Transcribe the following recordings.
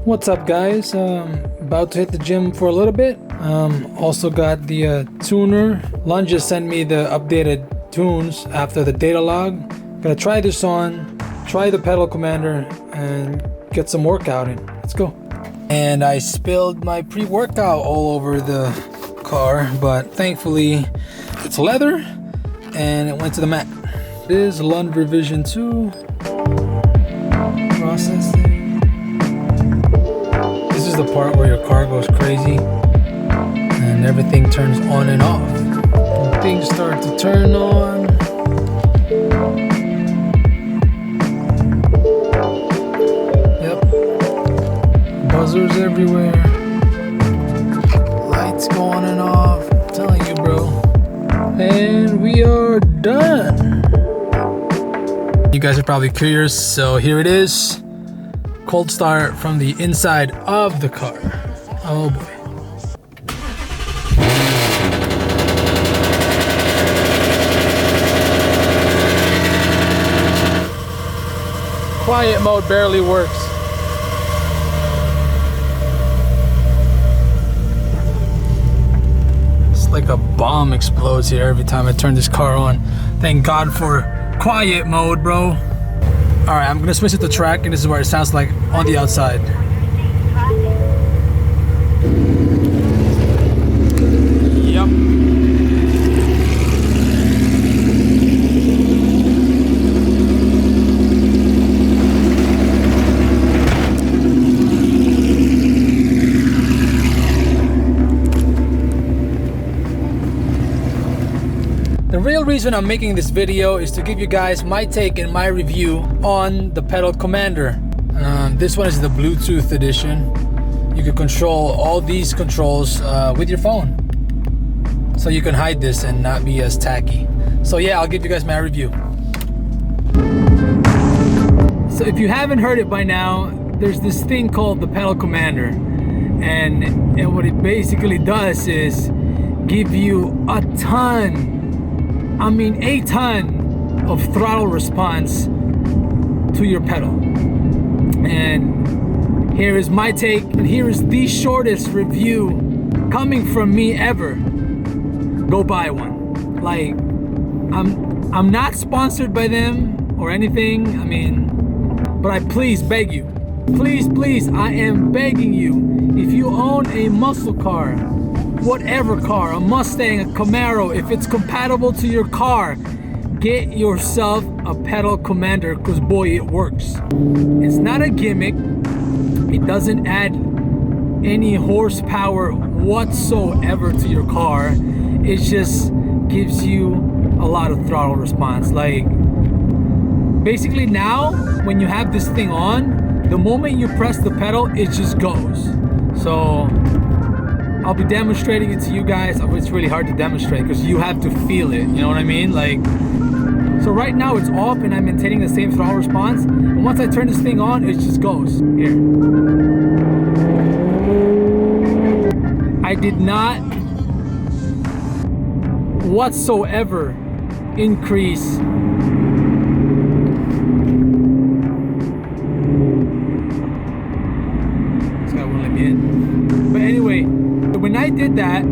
What's up, guys? About to hit the gym for a little bit. Also got the tuner. LUND just sent me the updated tunes after the data log. Gonna try this on, try the pedal commander, and get some workout in. Let's go. And I spilled my pre-workout all over the car, but thankfully it's leather and it went to the mat. This is LUND revision 2. Processing. This is the part where your car goes crazy and everything turns on and off. When things start to turn on, yep, buzzers everywhere, lights go on and off. I'm telling you, bro. And we are done. You guys are probably curious, so here it is. Cold start from the inside of the car. Oh boy. Quiet mode barely works. It's like a bomb explodes here every time I turn this car on. Thank God for quiet mode, bro. All right, I'm gonna switch it to track, and this is what it sounds like on the outside. Yep. The real reason I'm making this video is to give you guys my take and my review on the pedal commander. This one is the Bluetooth edition. You can control all these controls with your phone, so you can hide this and not be as tacky. So yeah, I'll give you guys my review. So if you haven't heard it by now, there's this thing called the pedal commander, and what it basically does is give you a ton of throttle response to your pedal. And here is my take, and here is the shortest review coming from me ever. Go buy one. Like, I'm not sponsored by them or anything. I mean, but I please beg you, please, I am begging you, if you own a muscle car, whatever car, a Mustang, a Camaro, if it's compatible to your car, get yourself a pedal commander, because boy, it works. It's not a gimmick. It doesn't add any horsepower whatsoever to your car. It just gives you a lot of throttle response. Like, basically now, when you have this thing on, the moment you press the pedal, it just goes. So I'll be demonstrating it to you guys. It's really hard to demonstrate because you have to feel it, you know what I mean? Like, so right now it's off and I'm maintaining the same throttle response, and once I turn this thing on, it just goes. Here, I did not whatsoever increase this guy won't let me in. But anyway, when I did that,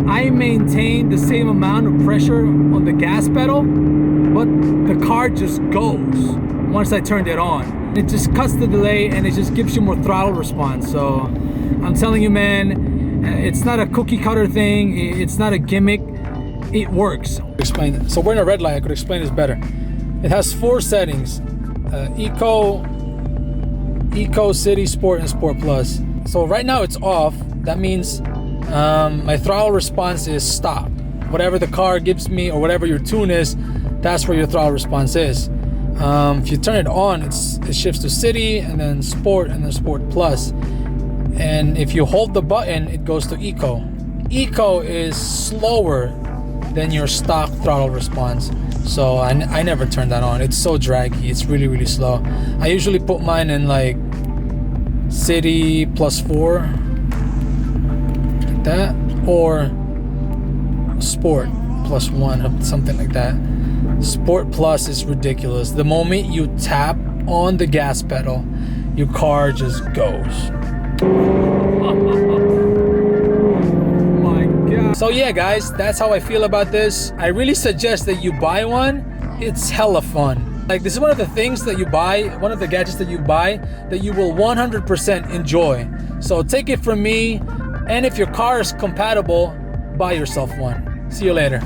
I maintained the same amount of pressure on the gas pedal, but the car just goes once I turned it on. It just cuts the delay and it just gives you more throttle response. So I'm telling you, man, it's not a cookie cutter thing. It's not a gimmick. It works. Explain it. So we're in a red light. I could explain this better. It has 4 settings: Eco, City, Sport, and Sport Plus. So right now it's off. That means my throttle response is stop. Whatever the car gives me, or whatever your tune is, that's where your throttle response is. If you turn it on, it shifts to City, and then Sport, and then Sport Plus. And if you hold the button, it goes to Eco. Eco is slower than your stock throttle response. So I never turn that on. It's so draggy. It's really, really slow. I usually put mine in like City +4, like that, or Sport +1, something like that. Sport Plus is ridiculous. The moment you tap on the gas pedal, your car just goes. My God. So yeah, guys, that's how I feel about this. I really suggest that you buy one. It's hella fun. Like, this is one of the things that you buy, one of the gadgets that you buy that you will 100% enjoy. So take it from me, and if your car is compatible, buy yourself one. See you later.